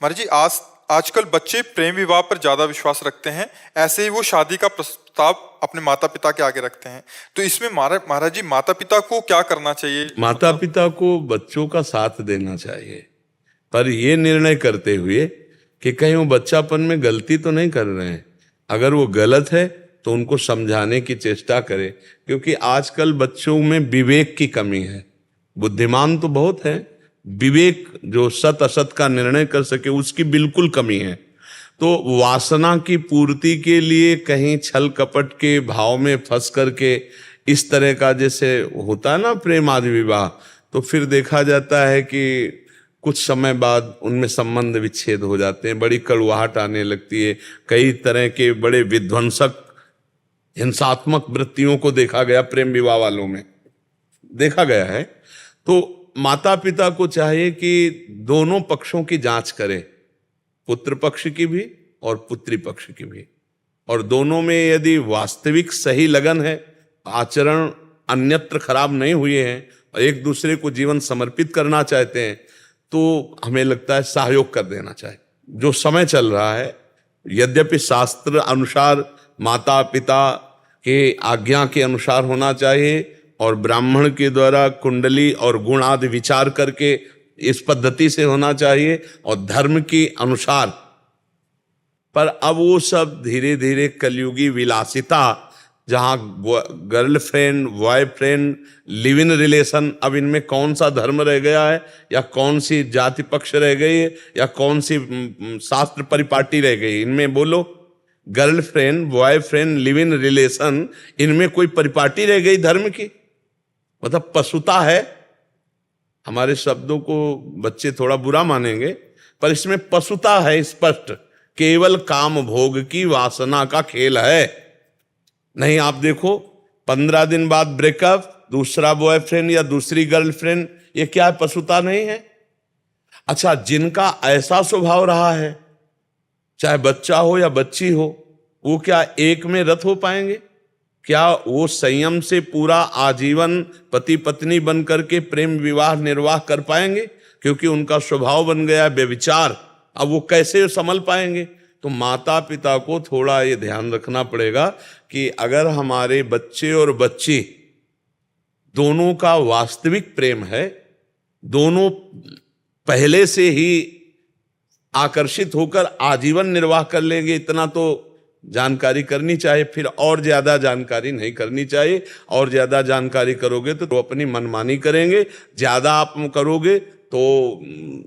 महाराज जी, आज आजकल बच्चे प्रेम विवाह पर ज्यादा विश्वास रखते हैं, ऐसे ही वो शादी का प्रस्ताव अपने माता पिता के आगे रखते हैं। तो इसमें महाराज जी, माता पिता को क्या करना चाहिए? माता पिता को बच्चों का साथ देना चाहिए, पर यह निर्णय करते हुए कि कहीं वो बच्चापन में गलती तो नहीं कर रहे हैं। अगर वो गलत है तो उनको समझाने की चेष्टा करें, क्योंकि आजकल बच्चों में विवेक की कमी है। बुद्धिमान तो बहुत है, विवेक जो सत असत का निर्णय कर सके उसकी बिल्कुल कमी है। तो वासना की पूर्ति के लिए कहीं छल कपट के भाव में फंस करके इस तरह का जैसे होता है ना प्रेम आदि विवाह, तो फिर देखा जाता है कि कुछ समय बाद उनमें संबंध विच्छेद हो जाते हैं, बड़ी कड़वाहट आने लगती है। कई तरह के बड़े विध्वंसक हिंसात्मक वृत्तियों को देखा गया, प्रेम विवाह वालों में देखा गया है। तो माता पिता को चाहिए कि दोनों पक्षों की जांच करें, पुत्र पक्ष की भी और पुत्री पक्ष की भी, और दोनों में यदि वास्तविक सही लगन है, आचरण अन्यत्र खराब नहीं हुए हैं और एक दूसरे को जीवन समर्पित करना चाहते हैं, तो हमें लगता है सहयोग कर देना चाहिए। जो समय चल रहा है, यद्यपि शास्त्र अनुसार माता पिता के आज्ञा के अनुसार होना चाहिए और ब्राह्मण के द्वारा कुंडली और गुण आदि विचार करके इस पद्धति से होना चाहिए और धर्म के अनुसार, पर अब वो सब धीरे धीरे कलयुगी विलासिता, जहां girlfriend boyfriend live in relation, अब इनमें कौन सा धर्म रह गया है या कौन सी जाति पक्ष रह गई है या कौन सी शास्त्र परिपाटी रह गई? इनमें बोलो, girlfriend boyfriend live in relation, इनमें कोई परिपाटी रह गई धर्म की? मतलब पशुता है। हमारे शब्दों को बच्चे थोड़ा बुरा मानेंगे, पर इसमें पशुता है स्पष्ट। केवल काम भोग की वासना का खेल है। नहीं, आप देखो 15 दिन बाद ब्रेकअप, दूसरा बॉयफ्रेंड या दूसरी गर्लफ्रेंड, ये क्या है? पशुता नहीं है? अच्छा, जिनका ऐसा स्वभाव रहा है, चाहे बच्चा हो या बच्ची हो, वो क्या एक में रत हो पाएंगे? क्या वो संयम से पूरा आजीवन पति पत्नी बन करके प्रेम विवाह निर्वाह कर पाएंगे? क्योंकि उनका स्वभाव बन गया व्यभिचार। अब वो कैसे संभल पाएंगे? तो माता पिता को थोड़ा ये ध्यान रखना पड़ेगा कि अगर हमारे बच्चे और बच्ची दोनों का वास्तविक प्रेम है, दोनों पहले से ही आकर्षित होकर आजीवन निर्वाह कर लेंगे, इतना तो जानकारी करनी चाहिए। फिर और ज्यादा जानकारी नहीं करनी चाहिए। और ज्यादा जानकारी करोगे तो अपनी मनमानी करेंगे, ज्यादा आप करोगे तो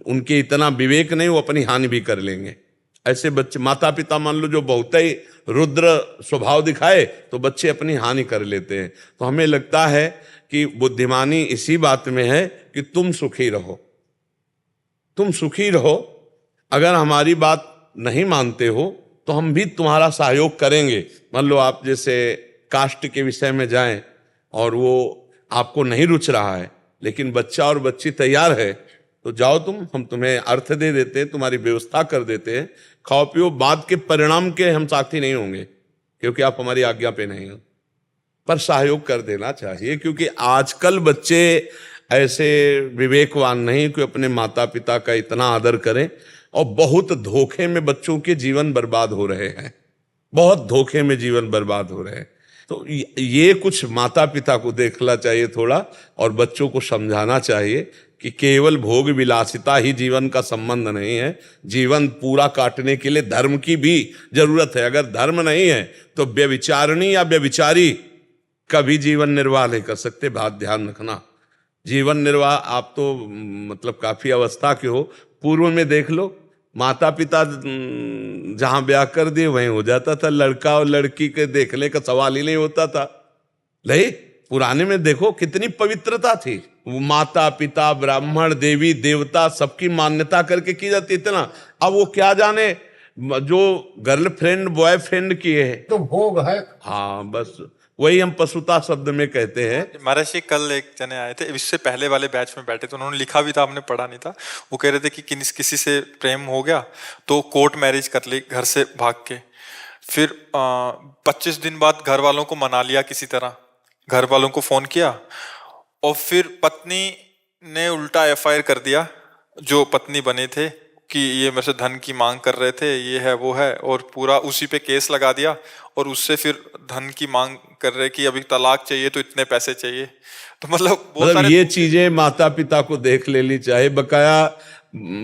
उनके इतना विवेक नहीं, वो अपनी हानि भी कर लेंगे। ऐसे बच्चे, माता पिता मान लो जो बहुत ही रुद्र स्वभाव दिखाए, तो बच्चे अपनी हानि कर लेते हैं। तो हमें लगता है कि बुद्धिमानी इसी बात में है कि तुम सुखी रहो, तुम सुखी रहो। अगर हमारी बात नहीं मानते हो तो हम भी तुम्हारा सहयोग करेंगे। मान लो आप जैसे कास्ट के विषय में जाएं और वो आपको नहीं रुच रहा है, लेकिन बच्चा और बच्ची तैयार है, तो जाओ तुम, हम तुम्हें अर्थ दे देते हैं, तुम्हारी व्यवस्था कर देते हैं, खाओ पियो। बाद के परिणाम के हम साथी नहीं होंगे क्योंकि आप हमारी आज्ञा पे नहीं हो, पर सहयोग कर देना चाहिए। क्योंकि आजकल बच्चे ऐसे विवेकवान नहीं कि अपने माता पिता का इतना आदर करें, और बहुत धोखे में बच्चों के जीवन बर्बाद हो रहे हैं, बहुत धोखे में जीवन बर्बाद हो रहे हैं। तो ये कुछ माता पिता को देखना चाहिए थोड़ा, और बच्चों को समझाना चाहिए कि केवल भोग विलासिता ही जीवन का संबंध नहीं है। जीवन पूरा काटने के लिए धर्म की भी जरूरत है। अगर धर्म नहीं है तो व्यभिचारिणी या व्यभिचारी कभी जीवन निर्वाह नहीं कर सकते। बात ध्यान रखना। जीवन निर्वाह, आप तो मतलब काफी अवस्था के हो, पूर्व में देख लो, माता पिता जहां ब्याह कर दिए वहीं हो जाता था। लड़का और लड़की के देखने का सवाल ही नहीं होता था। नहीं, पुराने में देखो कितनी पवित्रता थी। वो माता पिता ब्राह्मण देवी देवता सबकी मान्यता करके की जाती। इतना अब वो क्या जाने जो गर्लफ्रेंड बॉयफ्रेंड की है तो भोग है। हाँ, बस वही हम पशुता शब्द में कहते हैं। महाराज जी, कल एक जने आए थे, इससे पहले वाले बैच में बैठे थे, उन्होंने लिखा भी था, हमने पढ़ा नहीं था। वो कह रहे थे कि किसी से प्रेम हो गया तो कोर्ट मैरिज कर ली घर से भाग के। फिर 25 दिन बाद घर वालों को मना लिया किसी तरह, घर वालों को फोन किया, और फिर पत्नी ने उल्टा FIR कर दिया जो पत्नी बने थे कि ये मेरे से धन की मांग कर रहे थे, ये है वो है, और पूरा उसी पे केस लगा दिया और उससे फिर धन की मांग कर रहे कि अभी तलाक चाहिए तो इतने पैसे चाहिए। तो मतलब बहुत सारे ये चीजें माता पिता को देख लेनी चाहिए। बकाया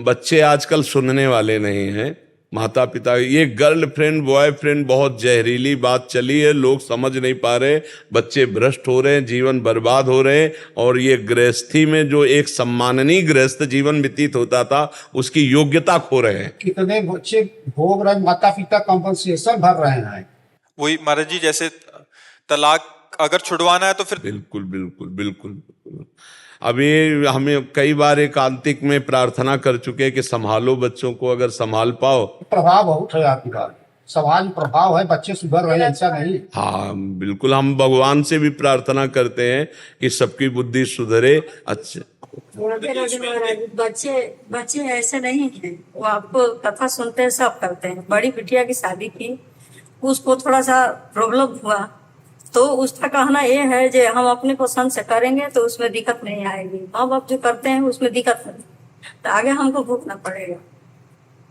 बच्चे आजकल सुनने वाले नहीं हैं। माता पिता, ये गर्लफ्रेंड बॉयफ्रेंड बहुत जहरीली बात चली है, लोग समझ नहीं पा रहे, बच्चे भ्रष्ट हो रहे हैं, जीवन बर्बाद हो रहे हैं। और ये गृहस्थी में जो एक सम्माननीय गृहस्थ जीवन व्यतीत होता था, उसकी योग्यता खो रहे हैं। कितने बच्चे भोग रहे, माता पिता कंपनसेशन भर रहे हैं। वही महाराज जी, जैसे तलाक अगर छुड़वाना है तो फिर बिल्कुल बिल्कुल बिल्कुल बिल्कुल। अभी हमें कई बार एकांतिक में प्रार्थना कर चुके हैं कि संभालो बच्चों को, अगर संभाल पाओ। प्रभाव बहुत है आपकी बात, समाज में प्रभाव है, बच्चे सुधर रहे हैं, ऐसा नहीं। हाँ बिल्कुल, हम भगवान से भी प्रार्थना करते हैं कि सबकी बुद्धि सुधरे। अच्छा, बच्चे बच्चे ऐसे नहीं हैं, वो आपको कथा सुनते हैं, सब करते हैं। बड़ी बिटिया की शादी की, उसको थोड़ा सा प्रॉब्लम हुआ तो उसका कहना ये है कि हम अपने पसंद से करेंगे तो उसमें दिक्कत नहीं आएगी, माँ बाप जो करते हैं उसमें दिक्कत नहीं, तो आगे हमको भुगतना पड़ेगा।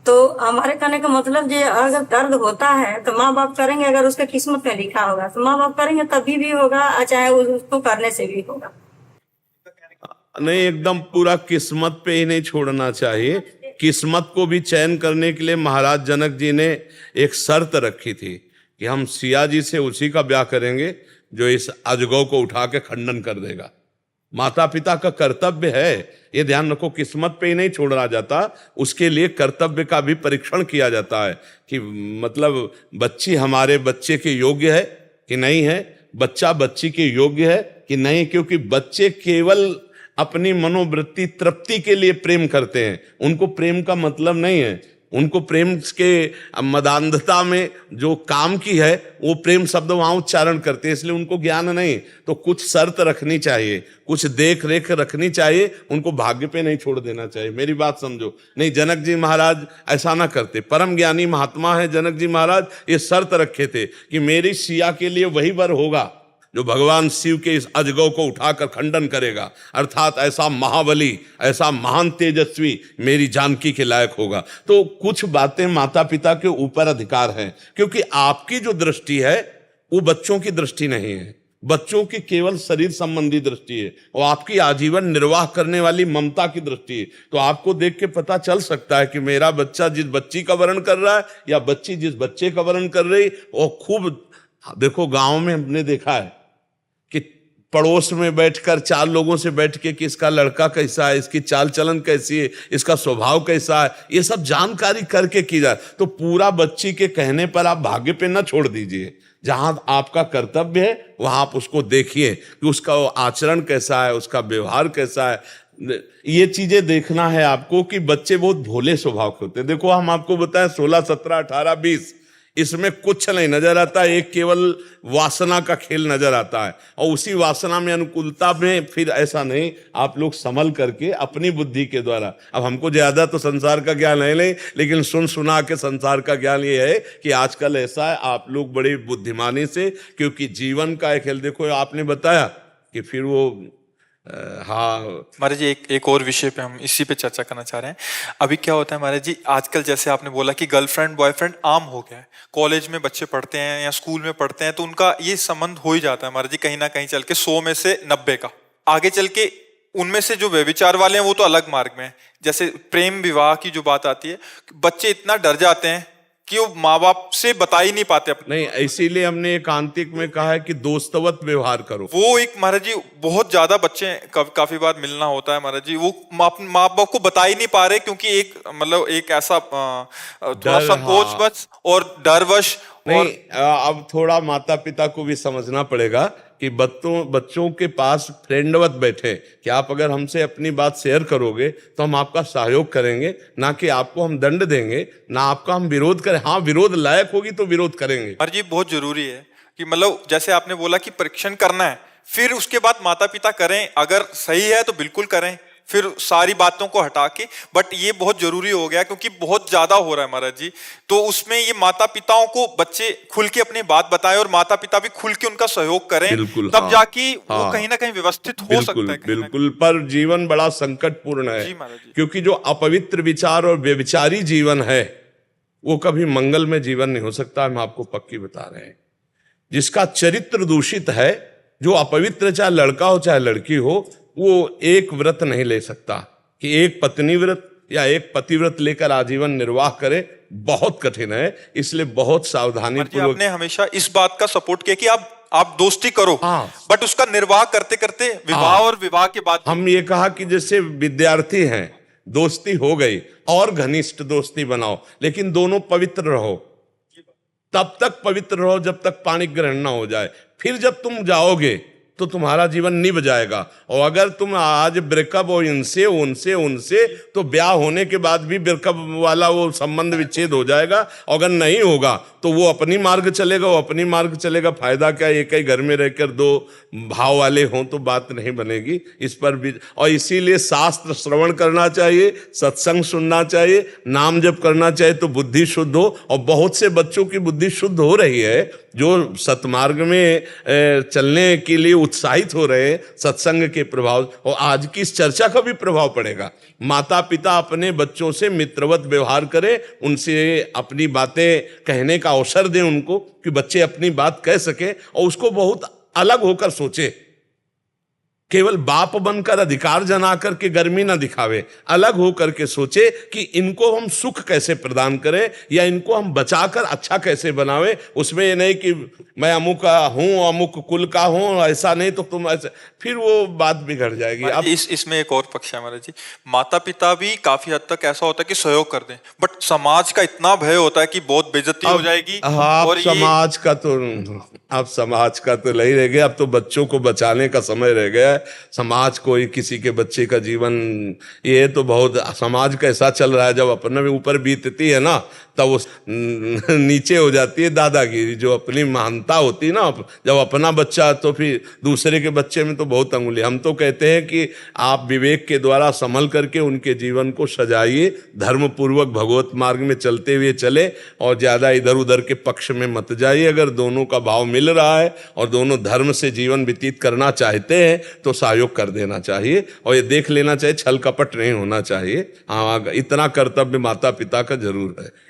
तो हमारे कहने का मतलब ये, अगर दर्द होता है तो माँ बाप करेंगे, अगर उसके किस्मत में लिखा होगा तो माँ बाप करेंगे, तभी भी होगा, चाहे उसको करने से भी होगा। नहीं, एकदम पूरा किस्मत पे ही नहीं छोड़ना चाहिए। किस्मत को भी चयन करने के लिए महाराज जनक जी ने एक शर्त रखी थी कि हम सिया जी से उसी का ब्याह करेंगे जो इस अजगौ को उठा के खंडन कर देगा। माता पिता का कर्तव्य है, ये ध्यान रखो, किस्मत पे ही नहीं छोड़ा जाता, उसके लिए कर्तव्य का भी परीक्षण किया जाता है कि मतलब बच्ची हमारे बच्चे के योग्य है कि नहीं है, बच्चा बच्ची के योग्य है कि नहीं। क्योंकि बच्चे केवल अपनी मनोवृत्ति तृप्ति के लिए प्रेम करते हैं, उनको प्रेम का मतलब नहीं है। उनको प्रेम के मदान्धता में जो काम की है वो प्रेम शब्द वहां उच्चारण करते हैं, इसलिए उनको ज्ञान नहीं। तो कुछ शर्त रखनी चाहिए, कुछ देख रेख रखनी चाहिए, उनको भाग्य पे नहीं छोड़ देना चाहिए। मेरी बात समझो। नहीं, जनक जी महाराज ऐसा ना करते, परम ज्ञानी महात्मा है जनक जी महाराज, ये शर्त रखे थे कि मेरी सिया के लिए वही वर होगा जो भगवान शिव के इस अजगौ को उठाकर खंडन करेगा, अर्थात ऐसा महाबली, ऐसा महान तेजस्वी मेरी जानकी के लायक होगा। तो कुछ बातें माता पिता के ऊपर अधिकार है, क्योंकि आपकी जो दृष्टि है वो बच्चों की दृष्टि नहीं है, बच्चों की केवल शरीर संबंधी दृष्टि है, और आपकी आजीवन निर्वाह करने वाली ममता की दृष्टि है। तो आपको देख के पता चल सकता है कि मेरा बच्चा जिस बच्ची का वर्ण कर रहा है या बच्ची जिस बच्चे का वर्ण कर रही, और खूब देखो गांव में हमने देखा है कि पड़ोस में बैठकर चार लोगों से बैठ के कि इसका लड़का कैसा है, इसकी चाल चलन कैसी है, इसका स्वभाव कैसा है, ये सब जानकारी करके की जाए। तो पूरा बच्ची के कहने पर आप भाग्य पे न छोड़ दीजिए, जहां आपका कर्तव्य है वहां आप उसको देखिए कि उसका आचरण कैसा है, उसका व्यवहार कैसा है। ये चीजें देखना है आपको कि बच्चे बहुत भोले स्वभाव के होते हैं। देखो हम आपको बताएं 16, 17, 18, 20 इसमें कुछ नहीं नजर आता, एक केवल वासना का खेल नजर आता है, और उसी वासना में अनुकूलता में फिर ऐसा नहीं, आप लोग संभल करके अपनी बुद्धि के द्वारा। अब हमको ज्यादा तो संसार का ज्ञान है नहीं, लेकिन सुन सुना के संसार का ज्ञान ये है कि आजकल ऐसा है, आप लोग बड़ी बुद्धिमानी से, क्योंकि जीवन का एक खेल, देखो आपने बताया कि फिर वो हाँ महाराज जी, एक और विषय पे हम इसी पे चर्चा करना चाह रहे हैं। अभी क्या होता है महाराज जी, आजकल जैसे आपने बोला कि गर्लफ्रेंड बॉयफ्रेंड आम हो गया है, कॉलेज में बच्चे पढ़ते हैं या स्कूल में पढ़ते हैं तो उनका ये संबंध हो ही जाता है महाराज जी, कहीं ना कहीं चल के 100 में से 90 का। आगे चल के उनमें से जो व्यभिचार वाले हैं वो तो अलग मार्ग में है। जैसे प्रेम विवाह की जो बात आती है, बच्चे इतना डर जाते हैं कि वो माँ बाप से बता ही नहीं पाते अपने। नहीं, इसीलिए हमने एकांतिक में कहा है कि दोस्तवत व्यवहार करो। वो एक महाराज जी बहुत ज्यादा बच्चे काफी बार मिलना होता है महाराज जी, वो माँ बाप को बता ही नहीं पा रहे, क्योंकि एक मतलब एक ऐसा थोड़ा संकोच बस और डरवश। नहीं, अब थोड़ा माता पिता को भी समझना पड़ेगा कि बच्चों के पास फ्रेंडवत बैठे कि आप अगर हमसे अपनी बात शेयर करोगे तो हम आपका सहयोग करेंगे, ना कि आपको हम दंड देंगे, ना आपका हम विरोध करें। हाँ, विरोध लायक होगी तो विरोध करेंगे। पर जी बहुत जरूरी है कि मतलब जैसे आपने बोला कि परीक्षण करना है, फिर उसके बाद माता पिता करें, अगर सही है तो बिल्कुल करें, फिर सारी बातों को हटा के, बट ये बहुत जरूरी हो गया क्योंकि बहुत ज्यादा हो रहा है महाराज जी। तो उसमें ये माता पिताओं को बच्चे खुल के अपनी बात बताएं और माता पिता भी खुल के उनका सहयोग करें, बिल्कुल, तब हाँ, जाके वो हाँ, कहीं ना कहीं व्यवस्थित हो बिल्कुल सकता है कहीं ना बिल्कुल। पर जीवन बड़ा संकटपूर्ण जी है, महाराज जी। क्योंकि जो अपवित्र विचार और व्यभिचारी जीवन है वो कभी मंगल में जीवन नहीं हो सकता। हम आपको पक्की बता रहे हैं। जिसका चरित्र दूषित है, जो अपवित्र, चाहे लड़का हो चाहे लड़की हो, वो एक व्रत नहीं ले सकता कि एक पत्नी व्रत या एक पतिव्रत लेकर आजीवन निर्वाह करे। बहुत कठिन है, इसलिए बहुत सावधानी महाराज जी, पूर्वक। आपने हमेशा इस बात का सपोर्ट किया कि आप दोस्ती करो, हाँ। बट उसका निर्वाह करते करते विवाह और विवाह के बाद हम ये कहा कि जैसे विद्यार्थी हैं, दोस्ती हो गई और घनिष्ठ दोस्ती बनाओ, लेकिन दोनों पवित्र रहो। तब तक पवित्र रहो जब तक पाणी ग्रहण ना हो जाए। फिर जब तुम जाओगे तो तुम्हारा जीवन निभ जाएगा। और अगर तुम आज ब्रेकअप हो इनसे उनसे उनसे, तो ब्याह होने के बाद भी ब्रेकअप वाला वो संबंध विच्छेद हो जाएगा। अगर नहीं होगा तो वो अपनी मार्ग चलेगा, वो अपनी मार्ग चलेगा। फायदा क्या, एक ही घर में रहकर दो भाव वाले हों तो बात नहीं बनेगी। इस पर भी, और इसीलिए शास्त्र श्रवण करना चाहिए, सत्संग सुनना चाहिए, नाम जप करना चाहिए तो बुद्धि शुद्ध हो। और बहुत से बच्चों की बुद्धि शुद्ध हो रही है जो सतमार्ग में चलने के लिए उत्साहित हो रहे हैं सत्संग के प्रभाव। और आज की इस चर्चा का भी प्रभाव पड़ेगा। माता पिता अपने बच्चों से मित्रवत व्यवहार करें, उनसे अपनी बातें कहने का अवसर दें उनको, कि बच्चे अपनी बात कह सके और उसको बहुत अलग होकर सोचे। केवल बाप बनकर अधिकार जना करके गर्मी ना दिखावे, अलग होकर के सोचे कि इनको हम सुख कैसे प्रदान करें या इनको हम बचाकर अच्छा कैसे बनावे। उसमें ये नहीं कि मैं अमुक का हूं, अमुक कुल का हूं, ऐसा नहीं तो तुम ऐसे, फिर वो बात बिगड़ जाएगी। अब इसमें एक और पक्ष है महाराज जी, माता पिता भी काफी हद तक ऐसा होता है कि सहयोग कर दें, बट समाज का इतना भय होता है कि बहुत बेइज्जती हो जाएगी। हाँ, और समाज का तो अब समाज का तो नहीं रह गया, अब तो बच्चों को बचाने का समय रह गया है। समाज कोई किसी के बच्चे का जीवन, ये तो बहुत समाज कैसा चल रहा है। जब अपने ऊपर बीतती है ना, तब वो नीचे हो जाती है दादागिरी। जो अपनी महानता होती है ना, जब अपना बच्चा, तो फिर दूसरे के बच्चे में तो बहुत अंगुली। हम तो कहते हैं कि आप विवेक के द्वारा संभल करके उनके जीवन को सजाइए, धर्म पूर्वक भगवत मार्ग में चलते हुए चले और ज्यादा इधर उधर के पक्ष में मत जाइए। अगर दोनों का भाव मिल रहा है और दोनों धर्म से जीवन व्यतीत करना चाहते हैं तो सहयोग कर देना चाहिए। और ये देख लेना चाहिए, छल कपट नहीं होना चाहिए। हाँ, इतना कर्तव्य माता पिता का जरूर है।